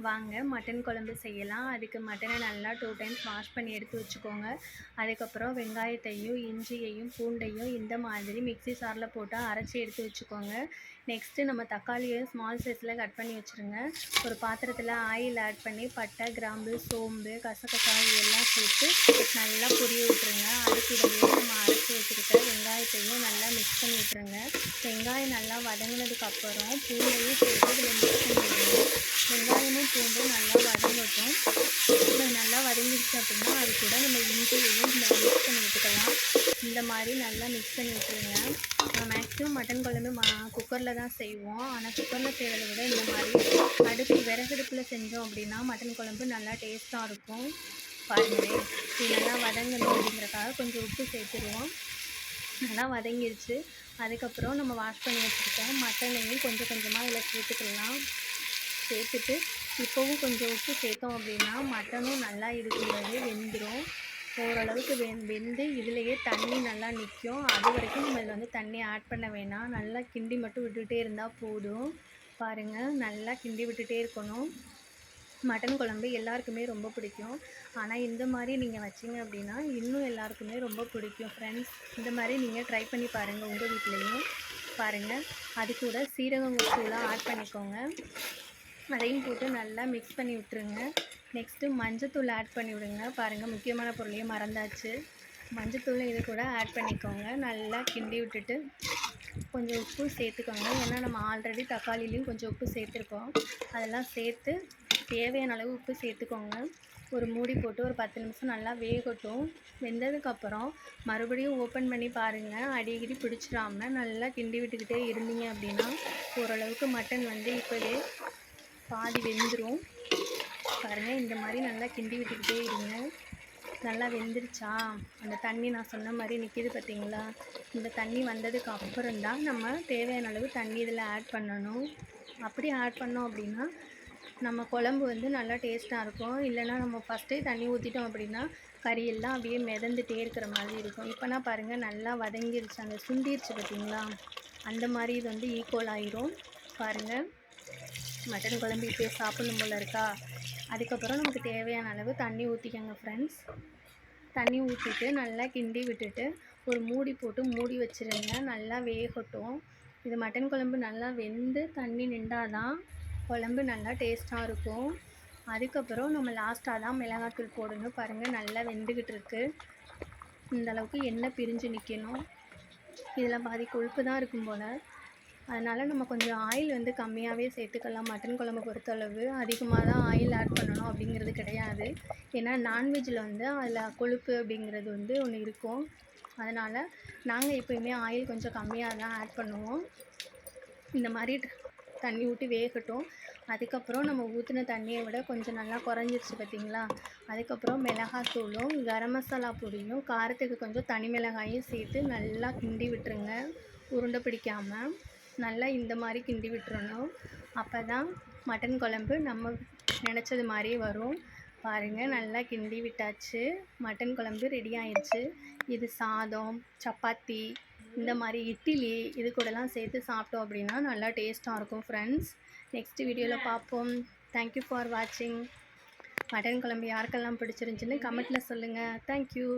வாங்க மட்டன் குழம்பு செய்யலாம். அதுக்கு மட்டனை நல்லா 2 டைம்ஸ் வாஷ் பண்ணி எடுத்து வச்சுக்கோங்க. அதுக்கப்புறம் வெங்காயத்தையும் இஞ்சியையும் பூண்டையும் இந்த மாதிரி மிக்ஸி ஜாரில் போட்டு அரைச்சி எடுத்து வச்சுக்கோங்க. நெக்ஸ்ட்டு நம்ம தக்காளியை ஸ்மால் சைஸில் கட் பண்ணி வச்சுருங்க. ஒரு பாத்திரத்தில் ஆயில் ஆட் பண்ணி பட்டை, கிராம்பு, சோம்பு, கசகசா இதெல்லாம் சேர்த்து நல்லா பொரிய விட்டுருங்க. அதுக்கூடவே நம்ம அரைச்சி வச்சுருக்க வெங்காயத்தையும் நல்லா மிக்ஸ் பண்ணி விட்டுருங்க. வெங்காயம் நல்லா வதங்கினதுக்கப்புறம் பூண்டையும் சேர்த்து இதில் மிக்ஸ் பண்ணி விட்டுருங்க. வெங்காயமும் பூண்டும் நல்லா வதங்கட்டும். அது நல்லா வதங்கிடுச்சு அப்படின்னா அது கூட நம்ம இஞ்சியையும் மிக்ஸ் பண்ணி விட்டுக்கலாம். இந்த மாதிரி நல்லா மிக்ஸ் பண்ணி விட்டுருங்க. மேக்ஸிமம் மட்டன் குழம்பு குக்கரில் தான் செய்வோம். ஆனால் குக்கரில் செய்கிறத விட இந்த மாதிரி விறகடுப்பில் செஞ்சோம் அப்படின்னா மட்டன் குழம்பு நல்லா டேஸ்ட்டாக இருக்கும். பாருங்களேன், இது நல்லா வதங்கணும் அப்படிங்கிறக்காக கொஞ்சம் உப்பு சேர்த்துருவோம். நல்லா வதங்கிடுச்சு. அதுக்கப்புறம் நம்ம வாஷ் பண்ணி வச்சுருக்கோம் மட்டனையும் கொஞ்சம் கொஞ்சமாக இதில் சேர்த்துக்கலாம். சேர்த்துட்டு இப்போவும் கொஞ்சம் உப்பு சேர்த்தோம் அப்படின்னா மட்டனும் நல்லா இதுக்குள்ளவே வெந்துடும். ஓரளவுக்கு வெந்து இதுலேயே தண்ணி நல்லா நிற்கும். அது வரைக்கும் நம்ம இதில் வந்து தண்ணி ஆட் பண்ண வேணாம். நல்லா கிண்டி மட்டும் விட்டுகிட்டே இருந்தால் போதும். பாருங்கள், நல்லா கிண்டி விட்டுகிட்டே இருக்கணும். மட்டன் குழம்பு எல்லாருக்குமே ரொம்ப பிடிக்கும். ஆனால் இந்த மாதிரி நீங்கள் வச்சிங்க அப்படின்னா இன்னும் எல்லாருக்குமே ரொம்ப பிடிக்கும் ஃப்ரெண்ட்ஸ். இந்த மாதிரி நீங்கள் ட்ரை பண்ணி பாருங்கள் உங்கள் வீட்லேயும். பாருங்கள், அது கூட சீரகம் தூளாக ஆட் பண்ணிக்கோங்க. அதையும் போட்டு நல்லா மிக்ஸ் பண்ணி விட்டுருங்க. நெக்ஸ்ட்டு மஞ்சத்தூள் ஆட் பண்ணி விடுங்க. பாருங்கள், முக்கியமான பொருளையும் மறந்தாச்சு. மஞ்சத்தூள் இது கூட ஆட் பண்ணிக்கோங்க. நல்லா கிண்டி விட்டுட்டு கொஞ்சம் உப்பு சேர்த்துக்கோங்க. ஏன்னா நம்ம ஆல்ரெடி தக்காளிலையும் கொஞ்சம் உப்பு சேர்த்துருக்கோம். அதெல்லாம் சேர்த்து தேவையான அளவு உப்பு சேர்த்துக்கோங்க. ஒரு மூடி போட்டு ஒரு 10 நிமிஷம் நல்லா வேகட்டும். வெந்ததுக்கப்புறம் மறுபடியும் ஓப்பன் பண்ணி பாருங்கள். அடிக்கடி பிடிச்சிடாமல் நல்லா கிண்டி விட்டுக்கிட்டே இருந்தீங்க அப்படின்னா ஓரளவுக்கு மட்டன் வந்து இப்போவே பாதி வெந்துடும். பாருங்கள், இந்த மாதிரி நல்லா கிண்டி விட்டுக்கிட்டே இருங்க. நல்லா வெந்துருச்சா? அந்த தண்ணி நான் சொன்ன மாதிரி நிற்கிது பார்த்தீங்களா? இந்த தண்ணி வந்ததுக்கு அப்புறம்தான் நம்ம தேவையான அளவு தண்ணி இதில் ஆட் பண்ணணும். அப்படி ஆட் பண்ணோம் அப்படின்னா நம்ம குழம்பு வந்து நல்லா டேஸ்ட்டாக இருக்கும். இல்லைனா நம்ம ஃபஸ்ட்டே தண்ணி ஊற்றிட்டோம் அப்படின்னா கறியெல்லாம் அப்படியே மிதந்துட்டே இருக்கிற மாதிரி இருக்கும். இப்போனா பாருங்கள், நல்லா வதங்கிருச்சு. அந்த சுண்டிருச்சு பார்த்தீங்களா? அந்த மாதிரி இது வந்து ஈக்குவல் ஆயிரும். பாருங்கள், மட்டன் குழம்பு இப்போயே சாப்பிடணும் போல் இருக்கா? அதுக்கப்புறம் நமக்கு தேவையான அளவு தண்ணி ஊற்றிக்கோங்க ஃப்ரெண்ட்ஸ். தண்ணி ஊற்றிட்டு நல்லா கிண்டி விட்டுட்டு ஒரு மூடி போட்டு மூடி வச்சுருங்க. நல்லா வேகட்டும். இது மட்டன் குழம்பு நல்லா வெந்து தண்ணி நின்றாதான் குழம்பு நல்லா டேஸ்ட்டாக இருக்கும். அதுக்கப்புறம் நம்ம லாஸ்ட்டாக தான் மிளகாத்தூள் போடணும். பாருங்கள், நல்லா வெந்துக்கிட்டு இருக்குது. இந்தளவுக்கு எண்ணெய் பிரிஞ்சு நிற்கணும். இதில் பாதி கொழுப்பு தான் இருக்கும் போல். அதனால் நம்ம கொஞ்சம் ஆயில் வந்து கம்மியாகவே சேர்த்துக்கலாம். மட்டன் குழம்பு பொறுத்தளவு அதிகமாக தான் ஆயில் ஆட் பண்ணணும் அப்படிங்கிறது கிடையாது. ஏன்னா நான்வெஜ்ஜில் வந்து அதில் கொழுப்பு அப்படிங்கிறது வந்து ஒன்று இருக்கும். அதனால் நாங்கள் எப்போயுமே ஆயில் கொஞ்சம் கம்மியாக தான் ஆட் பண்ணுவோம். இந்த மாதிரி தண்ணி ஊற்றி வேகட்டும். அதுக்கப்புறம் நம்ம ஊற்றின தண்ணியை விட கொஞ்சம் நல்லா குறைஞ்சிருச்சு பார்த்தீங்களா? அதுக்கப்புறம் மிளகாத்தூளும் கரம் மசாலா பொடியும் காரத்துக்கு கொஞ்சம் தனி மிளகாயும் சேர்த்து நல்லா கிண்டி விட்டுருங்க. உருண்டை பிடிக்காமல் நல்லா இந்த மாதிரி கிண்டி விட்டுறணும். அப்போ தான் மட்டன் குழம்பு நம்ம நினச்சது மாதிரியே வரும். பாருங்கள், நல்லா கிண்டி விட்டாச்சு. மட்டன் குழம்பு ரெடி ஆயிடுச்சு. இது சாதம், சப்பாத்தி, இந்த மாதிரி இட்லி இது கூடலாம் சேர்த்து சாப்பிட்டோம் அப்படின்னா நல்லா டேஸ்ட்டாக இருக்கும் ஃப்ரெண்ட்ஸ். நெக்ஸ்ட் வீடியோவில் பார்ப்போம். தேங்க்யூ ஃபார் வாட்சிங். மட்டன் குழம்பு யாருக்கெல்லாம் பிடிச்சிருந்துச்சின்னு கமெண்ட்டில் சொல்லுங்கள். தேங்க்யூ.